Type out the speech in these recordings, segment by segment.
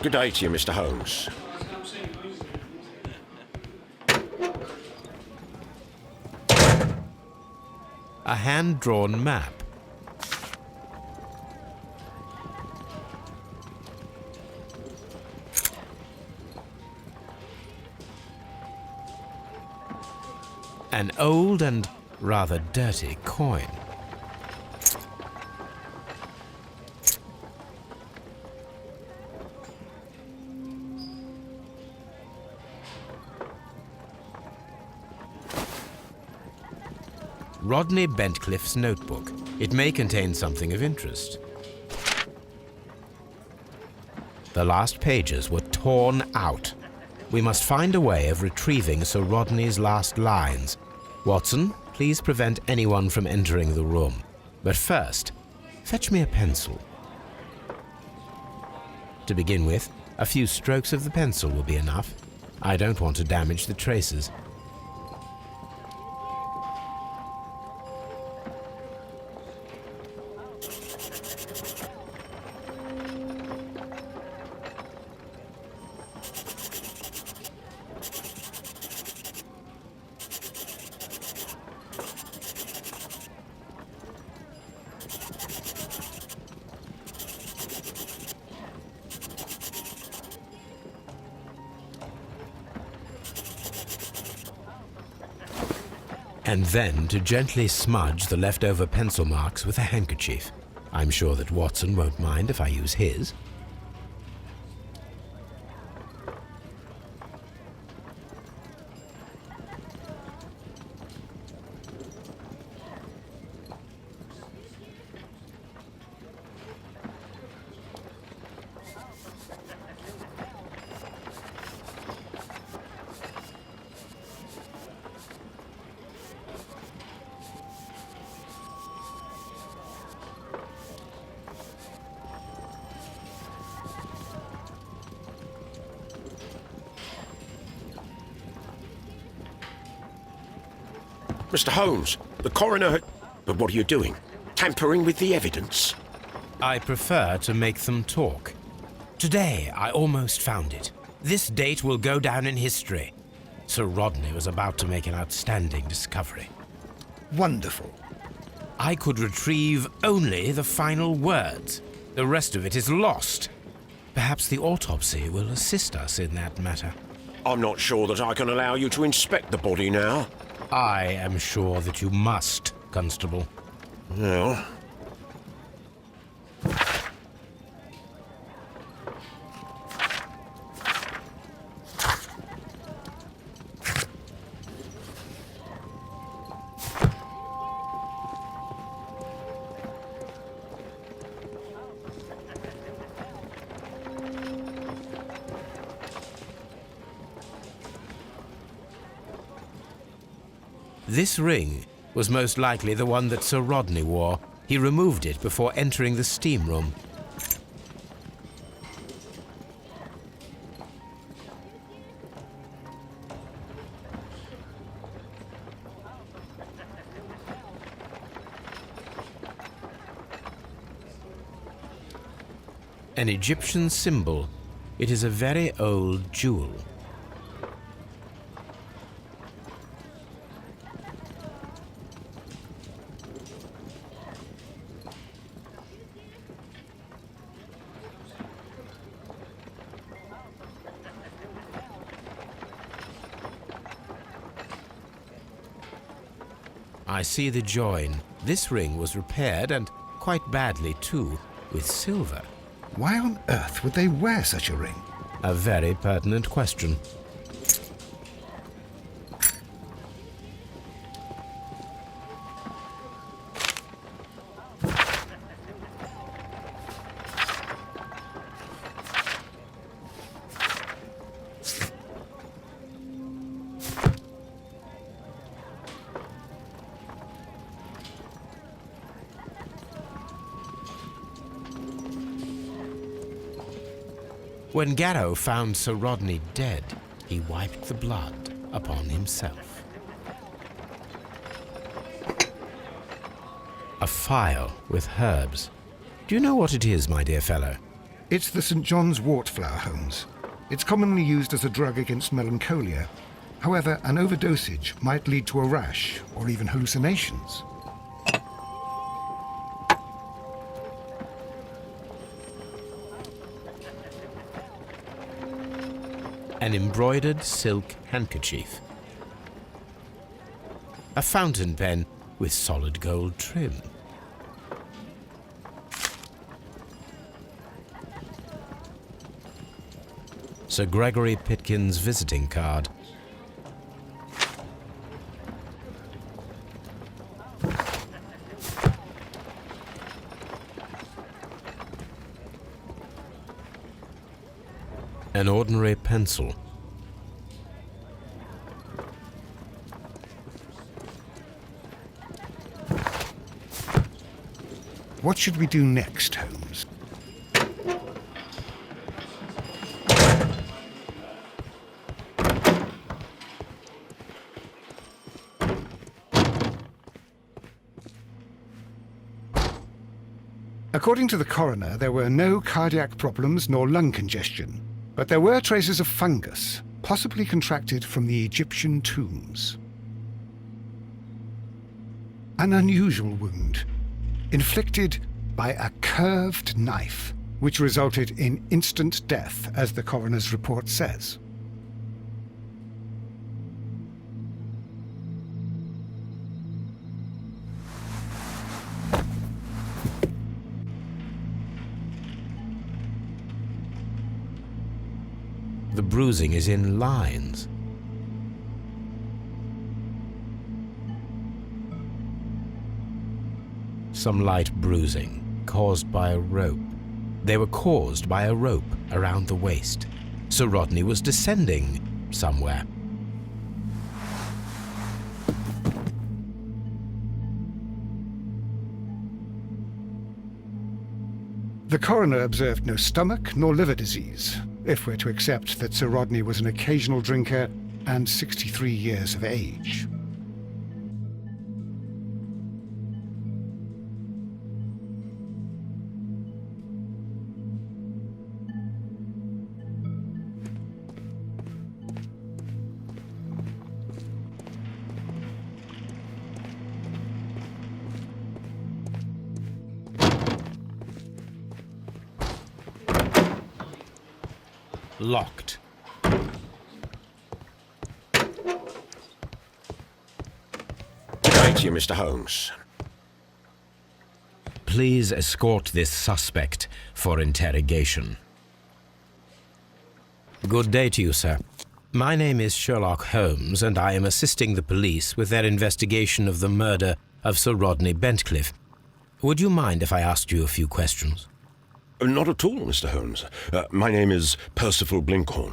Good day to you, Mr. Holmes. A hand-drawn map. An old and rather dirty coin. Rodney Bentcliffe's notebook. It may contain something of interest. The last pages were torn out. We must find a way of retrieving Sir Rodney's last lines. Watson, please prevent anyone from entering the room. But first, fetch me a pencil. To begin with, a few strokes of the pencil will be enough. I don't want to damage the traces. And then to gently smudge the leftover pencil marks with a handkerchief. I'm sure that Watson won't mind if I use his. Mr. Holmes, the coroner had... But what are you doing? Tampering with the evidence? I prefer to make them talk. Today, I almost found it. This date will go down in history. Sir Rodney was about to make an outstanding discovery. Wonderful. I could retrieve only the final words. The rest of it is lost. Perhaps the autopsy will assist us in that matter. I'm not sure that I can allow you to inspect the body now. I am sure that you must, Constable. Well... This ring was most likely the one that Sir Rodney wore. He removed it before entering the steam room. An Egyptian symbol. It is a very old jewel. I see the join. This ring was repaired, and quite badly too, with silver. Why on earth would they wear such a ring? A very pertinent question. When Garrow found Sir Rodney dead, he wiped the blood upon himself. A phial with herbs. Do you know what it is, my dear fellow? It's the St. John's wort flower, Holmes. It's commonly used as a drug against melancholia. However, an overdosage might lead to a rash or even hallucinations. An embroidered silk handkerchief. A fountain pen with solid gold trim. Sir Gregory Pitkin's visiting card. An ordinary pencil. What should we do next, Holmes? According to the coroner, there were no cardiac problems nor lung congestion, but there were traces of fungus, possibly contracted from the Egyptian tombs. An unusual wound, inflicted by a curved knife, which resulted in instant death, as the coroner's report says. The bruising is in lines. Some light bruising caused by a rope. They were caused by a rope around the waist. Sir Rodney was descending somewhere. The coroner observed no stomach nor liver disease, if we're to accept that Sir Rodney was an occasional drinker and 63 years of age. Locked. Good day to you, Mr. Holmes. Please escort this suspect for interrogation. Good day to you, sir. My name is Sherlock Holmes, and I am assisting the police with their investigation of the murder of Sir Rodney Bentcliffe. Would you mind if I asked you a few questions? Not at all, Mr. Holmes. My name is Percival Blinkhorn.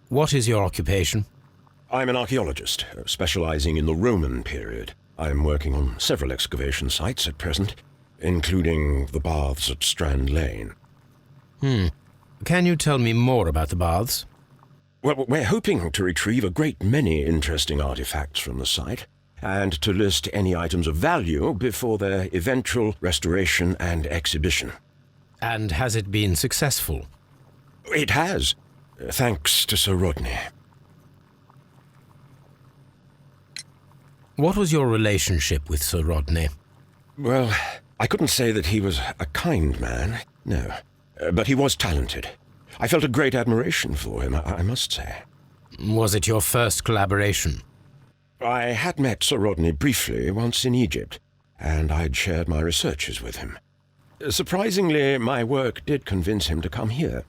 What is your occupation? I'm an archaeologist, specializing in the Roman period. I'm working on several excavation sites at present, including the baths at Strand Lane. Can you tell me more about the baths? Well, we're hoping to retrieve a great many interesting artifacts from the site, and to list any items of value before their eventual restoration and exhibition. And has it been successful? It has, thanks to Sir Rodney. What was your relationship with Sir Rodney? Well, I couldn't say that he was a kind man, no. But he was talented. I felt a great admiration for him, I must say. Was it your first collaboration? I had met Sir Rodney briefly once in Egypt, and I'd shared my researches with him. Surprisingly, my work did convince him to come here.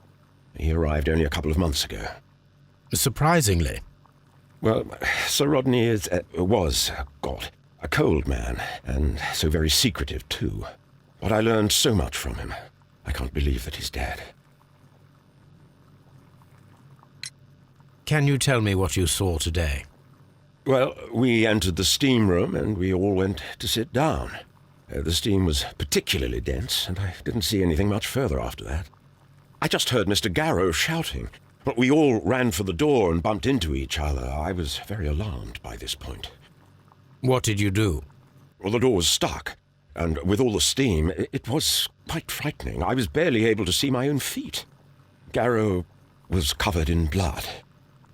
He arrived only a couple of months ago. Surprisingly? Well, Sir Rodney was a cold man, and so very secretive too. But I learned so much from him. I can't believe that he's dead. Can you tell me what you saw today? Well, we entered the steam room and we all went to sit down. The steam was particularly dense, and I didn't see anything much further after that. I just heard Mr. Garrow shouting, but we all ran for the door and bumped into each other. I was very alarmed by this point. What did you do? Well, the door was stuck, and with all the steam, it was quite frightening. I was barely able to see my own feet. Garrow was covered in blood.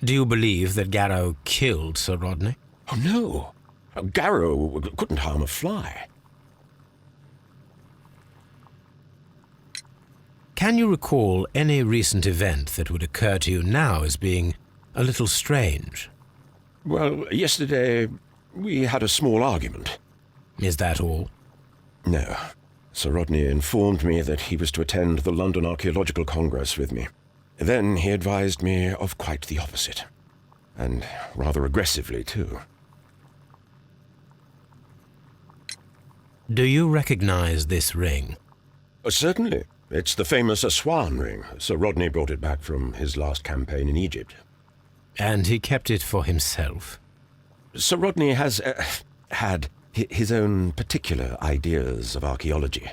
Do you believe that Garrow killed Sir Rodney? Oh, no. Garrow couldn't harm a fly. Can you recall any recent event that would occur to you now as being a little strange? Well, yesterday we had a small argument. Is that all? No. Sir Rodney informed me that he was to attend the London Archaeological Congress with me. Then he advised me of quite the opposite. And rather aggressively, too. Do you recognize this ring? Certainly. It's the famous Aswan ring. Sir Rodney brought it back from his last campaign in Egypt. And he kept it for himself? Sir Rodney has had his own particular ideas of archaeology.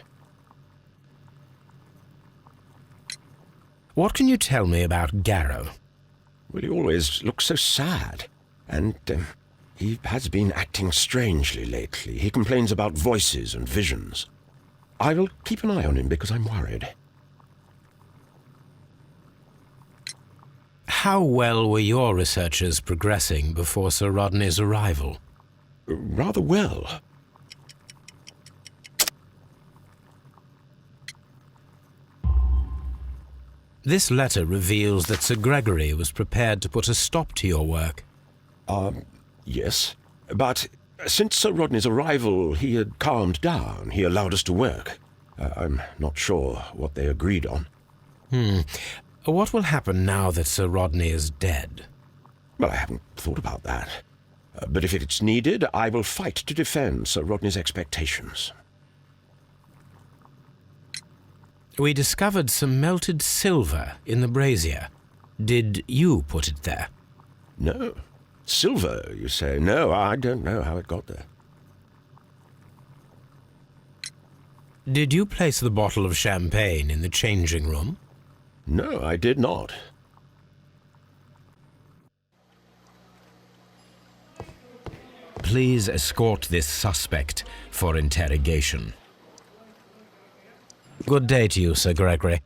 What can you tell me about Garrow? Well, he always looks so sad, and he has been acting strangely lately. He complains about voices and visions. I will keep an eye on him because I'm worried. How well were your researchers progressing before Sir Rodney's arrival? Rather well. This letter reveals that Sir Gregory was prepared to put a stop to your work. Yes. But since Sir Rodney's arrival, he had calmed down. He allowed us to work. I'm not sure what they agreed on. What will happen now that Sir Rodney is dead? Well, I haven't thought about that. But if it's needed, I will fight to defend Sir Rodney's expectations. We discovered some melted silver in the brazier. Did you put it there? No. Silver, you say? No, I don't know how it got there. Did you place the bottle of champagne in the changing room? No, I did not. Please escort this suspect for interrogation. Good day to you, Sir Gregory.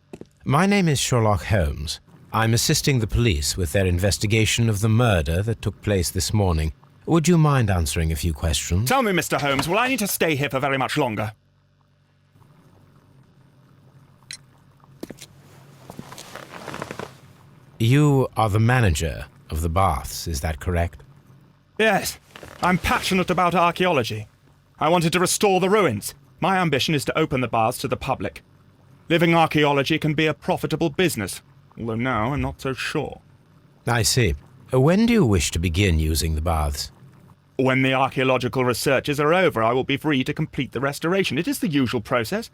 My name is Sherlock Holmes. I'm assisting the police with their investigation of the murder that took place this morning. Would you mind answering a few questions? Tell me, Mr. Holmes, will I need to stay here for very much longer? You are the manager of the baths, is that correct? Yes. I'm passionate about archaeology. I wanted to restore the ruins. My ambition is to open the baths to the public. Living archaeology can be a profitable business, although now I'm not so sure. I see. When do you wish to begin using the baths? When the archaeological researches are over, I will be free to complete the restoration. It is the usual process.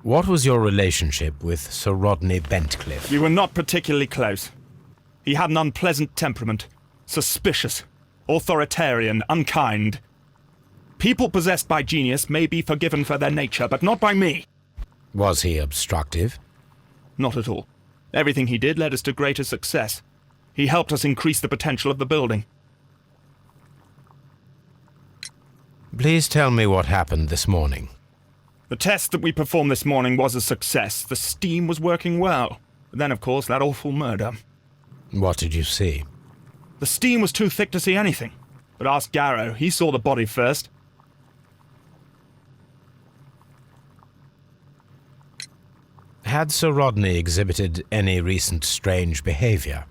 What was your relationship with Sir Rodney Bentcliffe? We were not particularly close. He had an unpleasant temperament, suspicious, authoritarian, unkind. People possessed by genius may be forgiven for their nature, but not by me. Was he obstructive? Not at all. Everything he did led us to greater success. He helped us increase the potential of the building. Please tell me what happened this morning. The test that we performed this morning was a success. The steam was working well. But then, of course, that awful murder. What did you see? The steam was too thick to see anything. But ask Garrow. He saw the body first. Had Sir Rodney exhibited any recent strange behavior?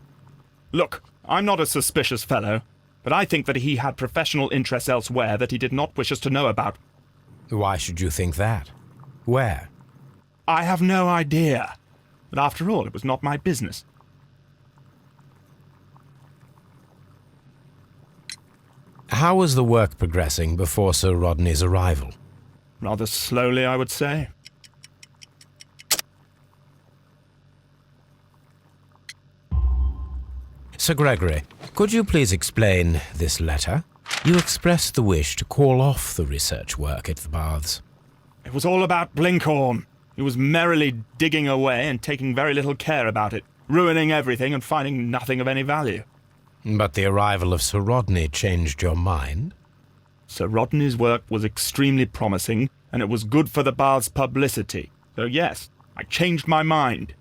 Look, I'm not a suspicious fellow, but I think that he had professional interests elsewhere that he did not wish us to know about. Why should you think that? Where? I have no idea. But after all, it was not my business. How was the work progressing before Sir Rodney's arrival? Rather slowly, I would say. Sir Gregory, could you please explain this letter? You expressed the wish to call off the research work at the baths. It was all about Blinkhorn. He was merrily digging away and taking very little care about it, ruining everything and finding nothing of any value. But the arrival of Sir Rodney changed your mind? Sir Rodney's work was extremely promising, and it was good for the bath's publicity. So yes, I changed my mind.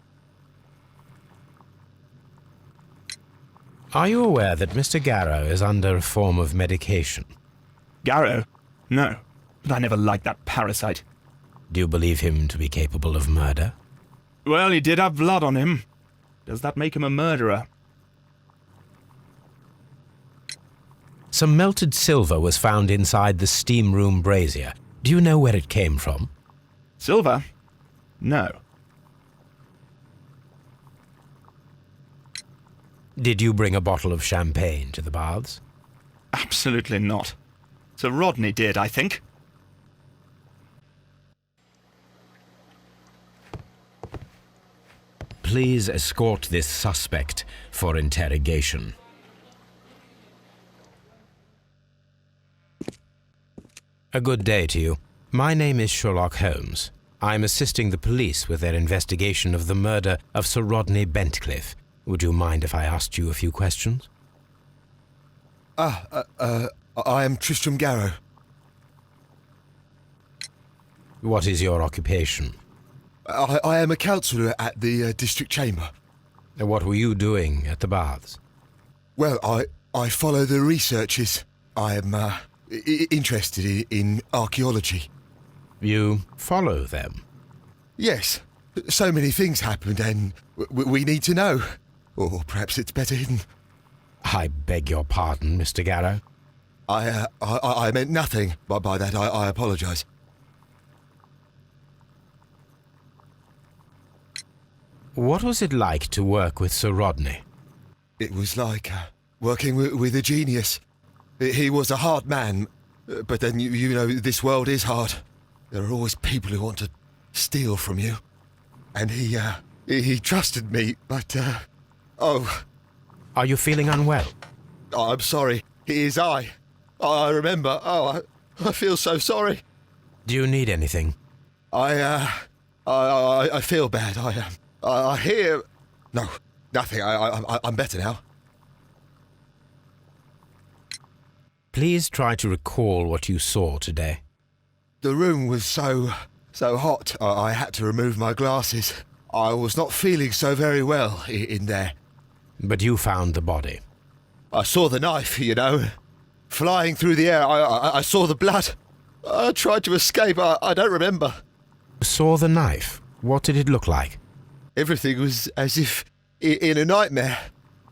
Are you aware that Mr. Garrow is under a form of medication? Garrow? No, but I never liked that parasite. Do you believe him to be capable of murder? Well, he did have blood on him. Does that make him a murderer? Some melted silver was found inside the steam room brazier. Do you know where it came from? Silver? No. Did you bring a bottle of champagne to the baths? Absolutely not. Sir Rodney did, I think. Please escort this suspect for interrogation. A good day to you. My name is Sherlock Holmes. I'm assisting the police with their investigation of the murder of Sir Rodney Bentcliffe. Would you mind if I asked you a few questions? I am Tristram Garrow. What is your occupation? I am a councillor at the district chamber. What were you doing at the baths? Well, I follow the researches. I am interested in archaeology. You follow them? Yes. So many things happened and we need to know. Or perhaps it's better hidden. I beg your pardon, Mr. Garrow. I meant nothing by that. I apologise. What was it like to work with Sir Rodney? It was like working with a genius. He was a hard man, but then you know this world is hard. There are always people who want to steal from you. And he trusted me, but oh. Are you feeling unwell? I'm sorry. It is I. I remember. Oh, I feel so sorry. Do you need anything? I feel bad. I hear. No, nothing. I'm better now. Please try to recall what you saw today. The room was so hot. I had to remove my glasses. I was not feeling so very well in there. But you found the body. I saw the knife, you know, flying through the air. I saw the blood. I tried to escape. I don't remember. Saw the knife? What did it look like? Everything was as if in a nightmare.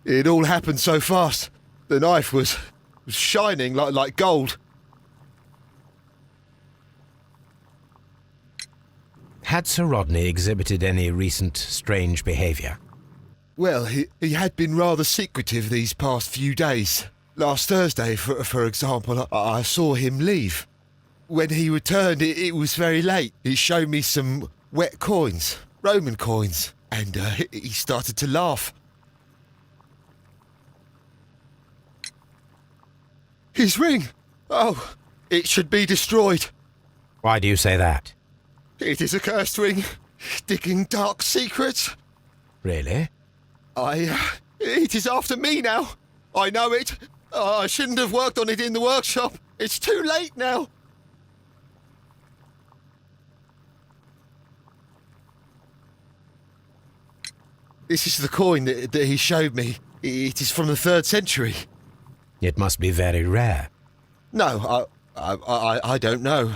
It all happened so fast. The knife was shining like gold. Had Sir Rodney exhibited any recent strange behaviour? Well, he had been rather secretive these past few days. Last Thursday, for example, I saw him leave. When he returned, it was very late. He showed me some wet coins, Roman coins, and he started to laugh. His ring! Oh, it should be destroyed. Why do you say that? It is a cursed ring, digging dark secrets. Really? It is after me now. I know it. I shouldn't have worked on it in the workshop. It's too late now. This is the coin that he showed me. It is from the 3rd century. It must be very rare. No, I don't know.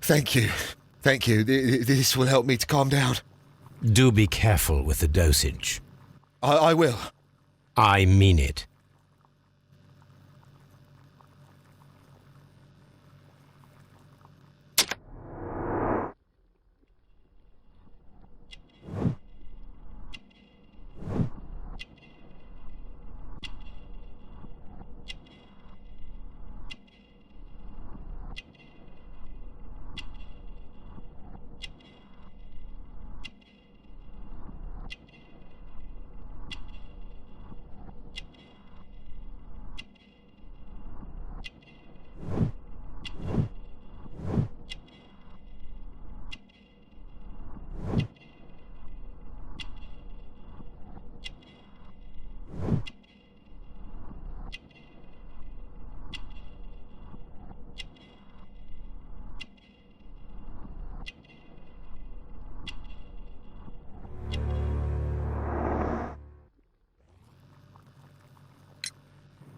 Thank you. Thank you. This will help me to calm down. Do be careful with the dosage. I will. I mean it.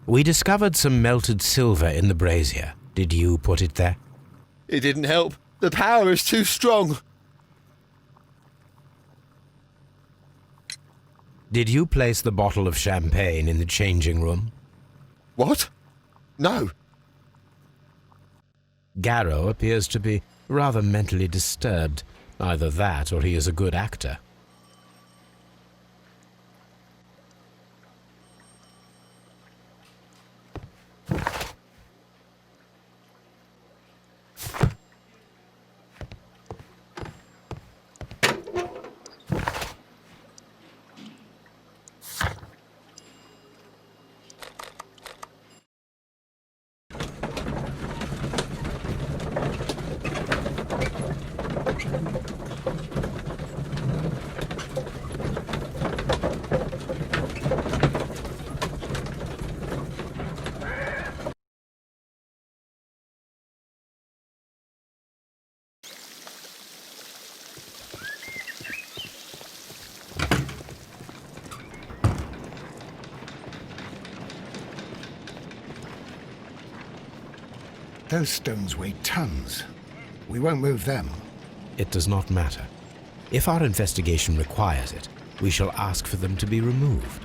We discovered some melted silver in the brazier. Did you put it there? It didn't help. The power is too strong. Did you place the bottle of champagne in the changing room? What? No. Garrow appears to be rather mentally disturbed. Either that or he is a good actor. Those stones weigh tons. We won't move them. It does not matter. If our investigation requires it, we shall ask for them to be removed.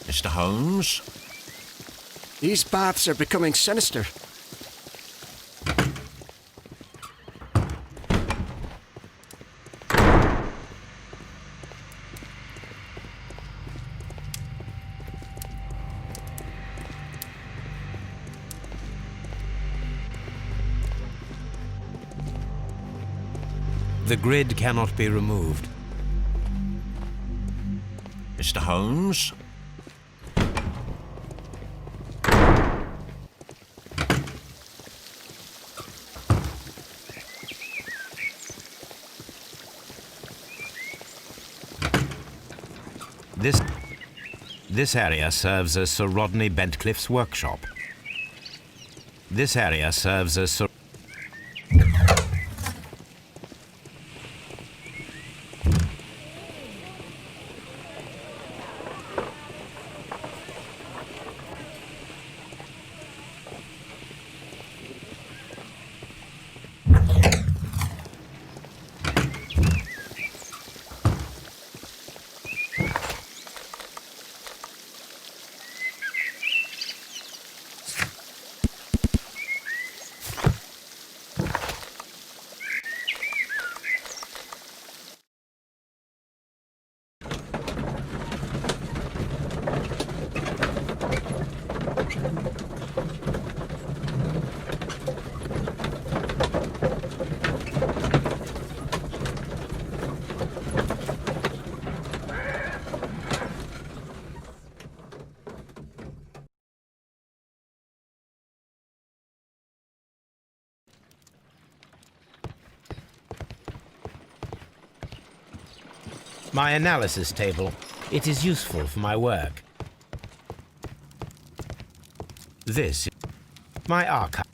Mr. Holmes? These baths are becoming sinister. The grid cannot be removed. Mr. Holmes? This area serves as Sir Rodney Bentcliffe's workshop. This area serves as Sir... My analysis table. It is useful for my work. This is my archive.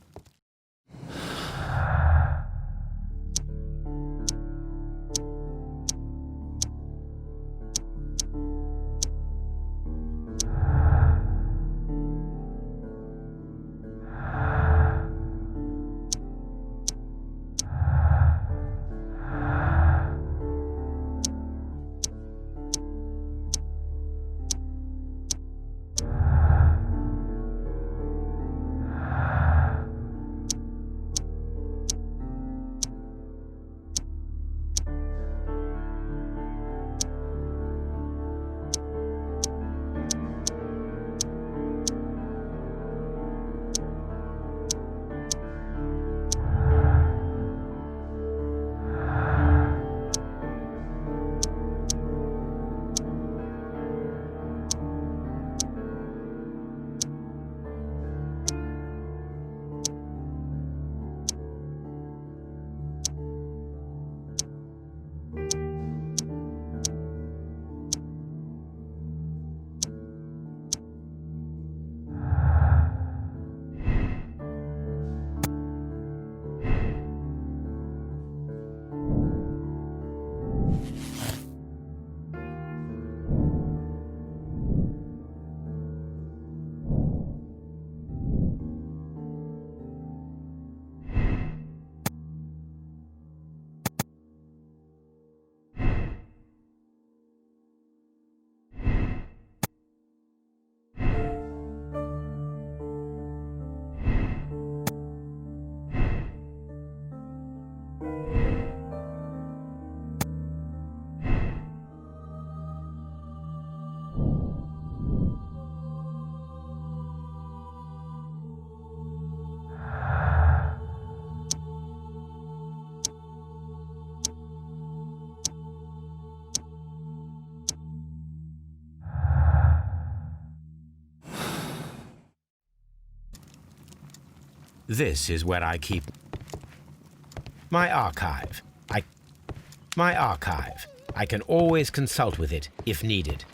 This is where I keep my archive. My archive. I can always consult with it if needed.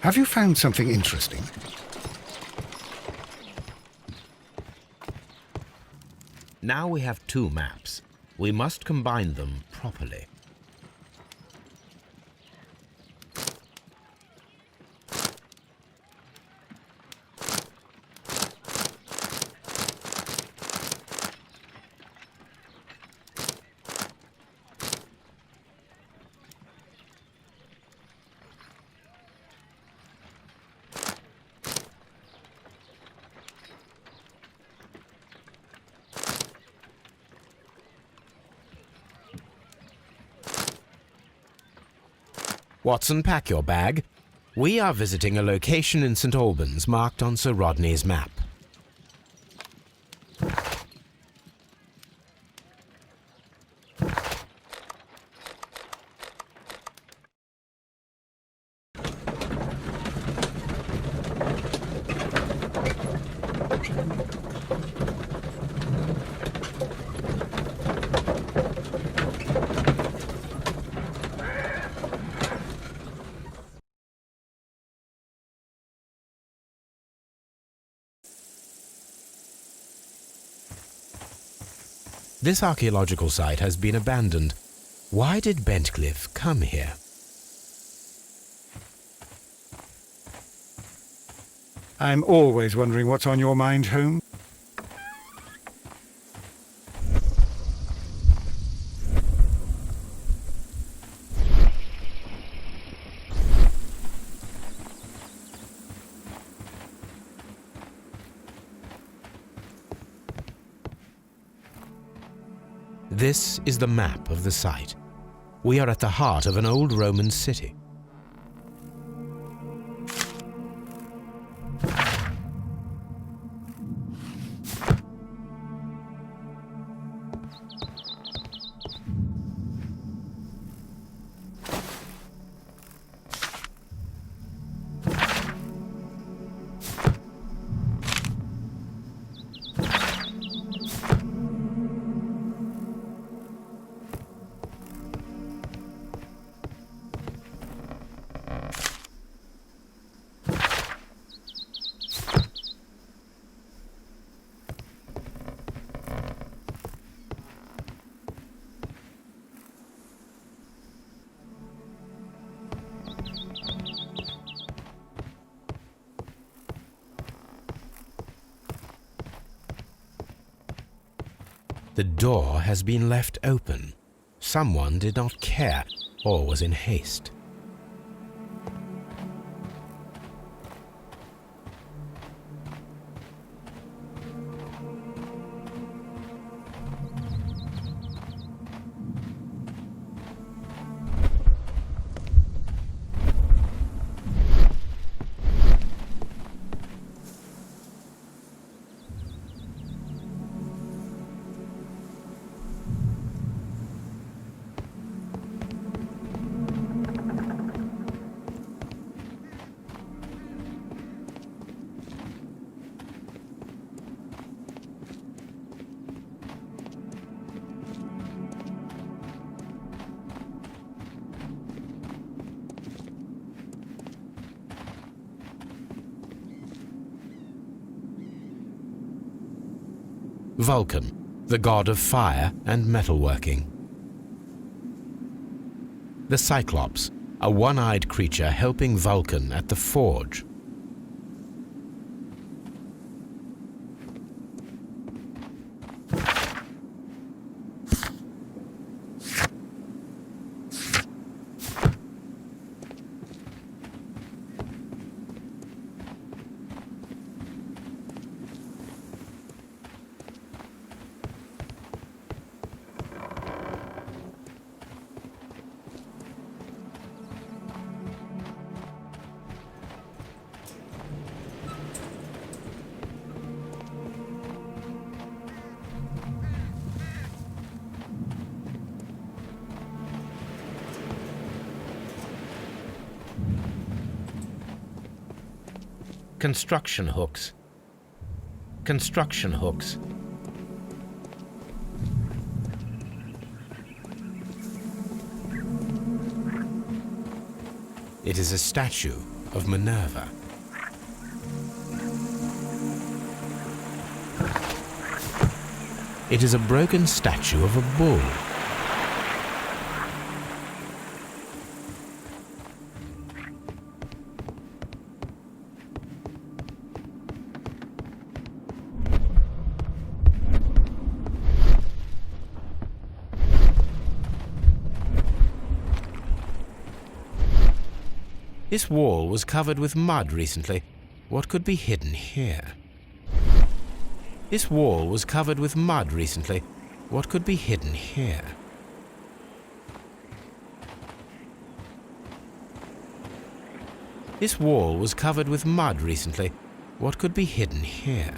Have you found something interesting? Now we have two maps. We must combine them properly. Watson, pack your bag. We are visiting a location in St. Albans marked on Sir Rodney's map. This archaeological site has been abandoned. Why did Bentcliffe come here? I'm always wondering what's on your mind, Holmes. This is the map of the site. We are at the heart of an old Roman city. The door has been left open. Someone did not care or was in haste. Vulcan, the god of fire and metalworking. The Cyclops, a one-eyed creature helping Vulcan at the forge. Construction hooks. Construction hooks. It is a statue of Minerva. It is a broken statue of a bull. This wall was covered with mud recently. What could be hidden here? This wall was covered with mud recently. What could be hidden here? This wall was covered with mud recently. What could be hidden here?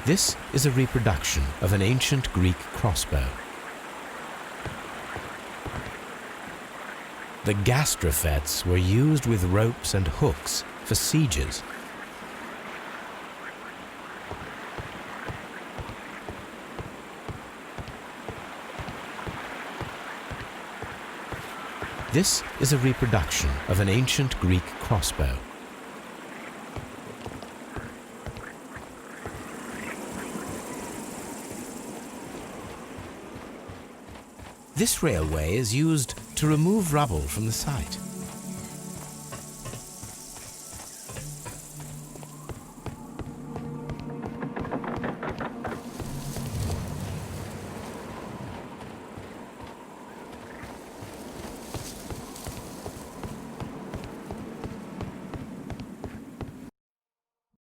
This is a reproduction of an ancient Greek crossbow. The gastrofets were used with ropes and hooks for sieges. This is a reproduction of an ancient Greek crossbow. This railway is used to remove rubble from the site.